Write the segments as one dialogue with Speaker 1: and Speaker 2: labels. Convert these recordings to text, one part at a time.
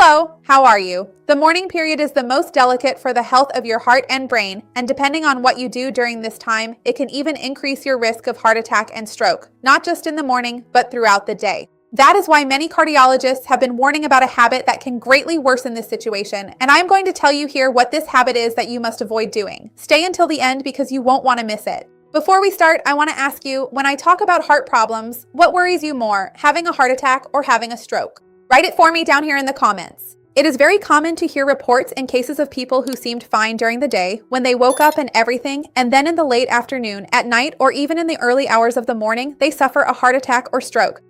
Speaker 1: Hello, how are you? The morning period is the most delicate for the health of your heart and brain, and depending on what you do during this time, it can even increase your risk of heart attack and stroke, not just in the morning, but throughout the day. That is why many cardiologists have been warning about a habit that can greatly worsen this situation, and I'm going to tell you here what this habit is that you must avoid doing. Stay until the end because you won't want to miss it. Before we start, I want to ask you, when I talk about heart problems, what worries you more, having a heart attack or having a stroke? Write it for me down here in the comments. It is very common to hear reports and cases of people who seemed fine during the day, when they woke up and everything, and then in the late afternoon, at night, or even in the early hours of the morning, they suffer a heart attack or stroke.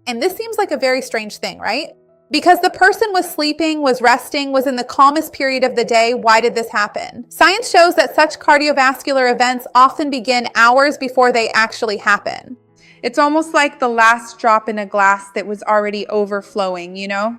Speaker 1: And this seems like a very strange thing, right? Because the person was sleeping, was resting, was in the calmest period of the day, why did this happen? Science shows that such cardiovascular events often begin hours before they actually happen.
Speaker 2: It's almost like the last drop in a glass that was already overflowing, you know?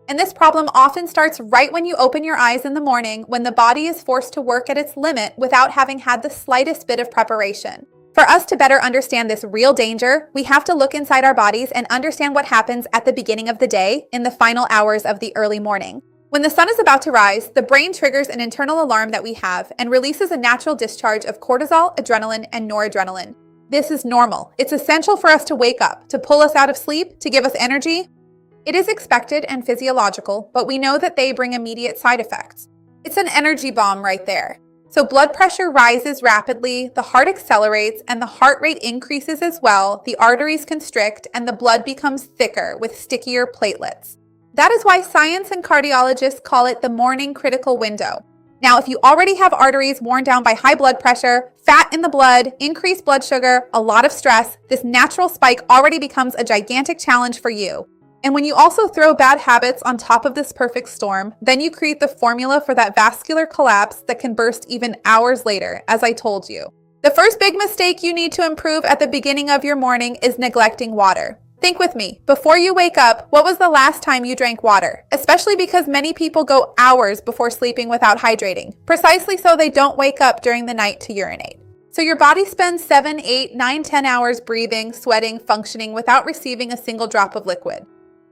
Speaker 1: And this problem often starts right when you open your eyes in the morning, when the body is forced to work at its limit without having had the slightest bit of preparation. For us to better understand this real danger, we have to look inside our bodies and understand what happens at the beginning of the day, in the final hours of the early morning. When the sun is about to rise, the brain triggers an internal alarm that we have and releases a natural discharge of cortisol, adrenaline, and noradrenaline. This is normal. It's essential for us to wake up, to pull us out of sleep, to give us energy. It is expected and physiological, but we know that they bring immediate side effects. It's an energy bomb right there. So blood pressure rises rapidly, the heart accelerates, and the heart rate increases as well, the arteries constrict, and the blood becomes thicker with stickier platelets. That is why science and cardiologists call it the morning critical window. Now, if you already have arteries worn down by high blood pressure, fat in the blood, increased blood sugar, a lot of stress, this natural spike already becomes a gigantic challenge for you. And when you also throw bad habits on top of this perfect storm, then you create the formula for that vascular collapse that can burst even hours later, as I told you. The first big mistake you need to improve at the beginning of your morning is neglecting water. Think with me, before you wake up, what was the last time you drank water? Especially because many people go hours before sleeping without hydrating, precisely so they don't wake up during the night to urinate. So your body spends 7, 8, 9, 10 hours breathing, sweating, functioning without receiving a single drop of liquid.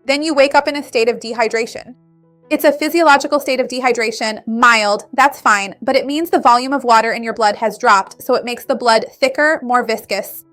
Speaker 1: Then you wake up in a state of dehydration. It's a physiological state of dehydration, mild, that's fine, but it means the volume of water in your blood has dropped, so it makes the blood thicker, more viscous.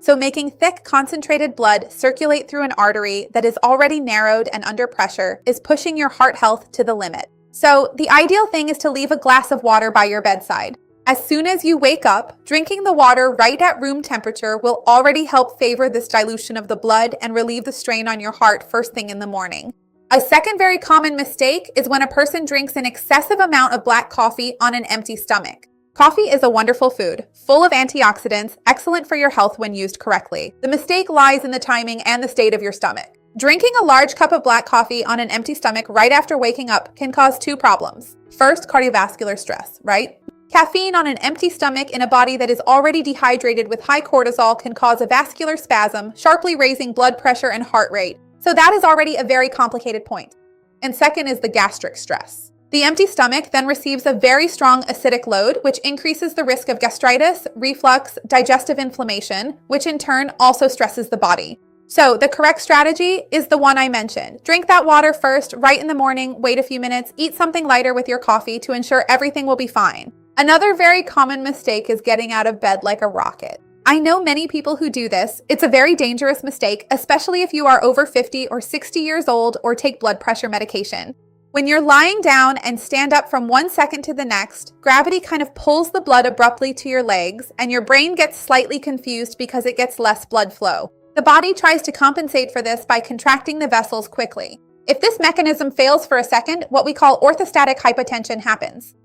Speaker 1: So making thick, concentrated blood circulate through an artery that is already narrowed and under pressure is pushing your heart health to the limit. So the ideal thing is to leave a glass of water by your bedside. As soon as you wake up, drinking the water right at room temperature will already help favor this dilution of the blood and relieve the strain on your heart first thing in the morning. A second very common mistake is when a person drinks an excessive amount of black coffee on an empty stomach. Coffee is a wonderful food, full of antioxidants, excellent for your health when used correctly. The mistake lies in the timing and the state of your stomach. Drinking a large cup of black coffee on an empty stomach right after waking up can cause two problems. First, cardiovascular stress, right? Caffeine on an empty stomach in a body that is already dehydrated with high cortisol can cause a vascular spasm, sharply raising blood pressure and heart rate. So that is already a very complicated point. And second is the gastric stress. The empty stomach then receives a very strong acidic load, which increases the risk of gastritis, reflux, digestive inflammation, which in turn also stresses the body. So the correct strategy is the one I mentioned. Drink that water first, right in the morning, wait a few minutes, eat something lighter with your coffee to ensure everything will be fine. Another very common mistake is getting out of bed like a rocket. I know many people who do this. It's a very dangerous mistake, especially if you are over 50 or 60 years old or take blood pressure medication. When you're lying down and stand up from 1 second to the next, gravity kind of pulls the blood abruptly to your legs, and your brain gets slightly confused because it gets less blood flow. The body tries to compensate for this by contracting the vessels quickly. If this mechanism fails for a second, what we call orthostatic hypotension happens.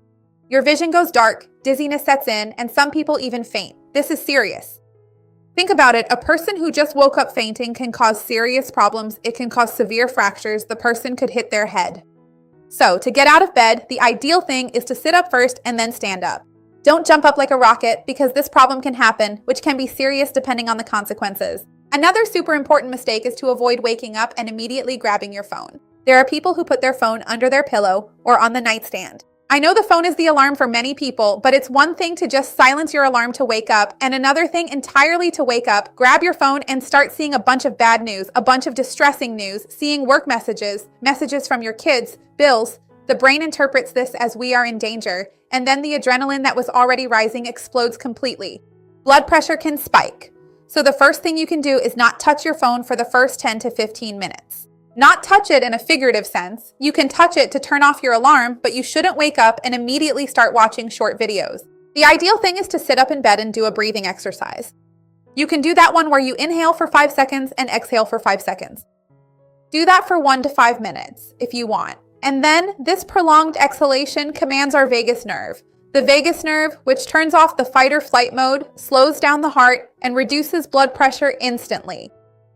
Speaker 1: Your vision goes dark, dizziness sets in, and some people even faint. This is serious. Think about it, a person who just woke up fainting can cause serious problems. It can cause severe fractures. The person could hit their head. So, to get out of bed, the ideal thing is to sit up first and then stand up. Don't jump up like a rocket because this problem can happen, which can be serious depending on the consequences. Another super important mistake is to avoid waking up and immediately grabbing your phone. There are people who put their phone under their pillow or on the nightstand. I know the phone is the alarm for many people, but it's one thing to just silence your alarm to wake up, and another thing entirely to wake up, grab your phone, and start seeing a bunch of bad news, a bunch of distressing news, seeing work messages, messages from your kids, bills. The brain interprets this as we are in danger, and then the adrenaline that was already rising explodes completely. Blood pressure can spike. So the first thing you can do is not touch your phone for the first 10 to 15 minutes. Not touch it in a figurative sense. You can touch it to turn off your alarm, but you shouldn't wake up and immediately start watching short videos. The ideal thing is to sit up in bed and do a breathing exercise. You can do that one where you inhale for 5 seconds and exhale for 5 seconds. Do that for 1 to 5 minutes if you want. And then this prolonged exhalation commands our vagus nerve. The vagus nerve, which turns off the fight or flight mode, slows down the heart, and reduces blood pressure instantly.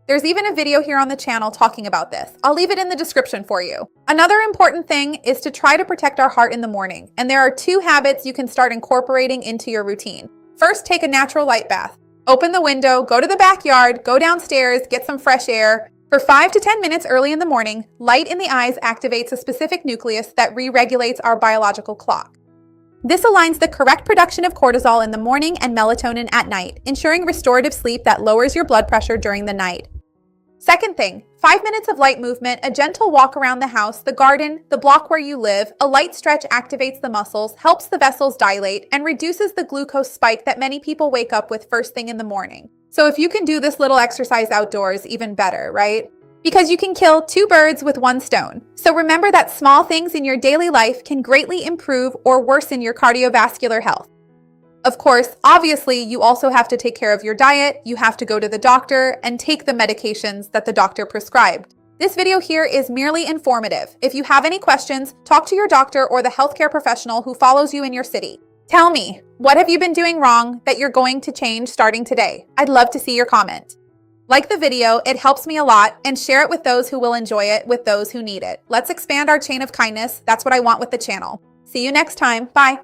Speaker 1: There's even a video here on the channel talking about this. I'll leave it in the description for you. Another important thing is to try to protect our heart in the morning, and there are 2 habits you can start incorporating into your routine. First, take a natural light bath. Open the window, go to the backyard, go downstairs, get some fresh air. For 5 to 10 minutes early in the morning, light in the eyes activates a specific nucleus that re-regulates our biological clock. This aligns the correct production of cortisol in the morning and melatonin at night, ensuring restorative sleep that lowers your blood pressure during the night. Second thing, 5 minutes of light movement, a gentle walk around the house, the garden, the block where you live. A light stretch activates the muscles, helps the vessels dilate, and reduces the glucose spike that many people wake up with first thing in the morning. So if you can do this little exercise outdoors, even better, right? Because you can kill 2 birds with 1 stone. So remember that small things in your daily life can greatly improve or worsen your cardiovascular health. Of course, obviously, you also have to take care of your diet, you have to go to the doctor, and take the medications that the doctor prescribed. This video here is merely informative. If you have any questions, talk to your doctor or the healthcare professional who follows you in your city. Tell me, what have you been doing wrong that you're going to change starting today? I'd love to see your comment. Like the video, it helps me a lot, and share it with those who will enjoy it, with those who need it. Let's expand our chain of kindness. That's what I want with the channel. See you next time. Bye.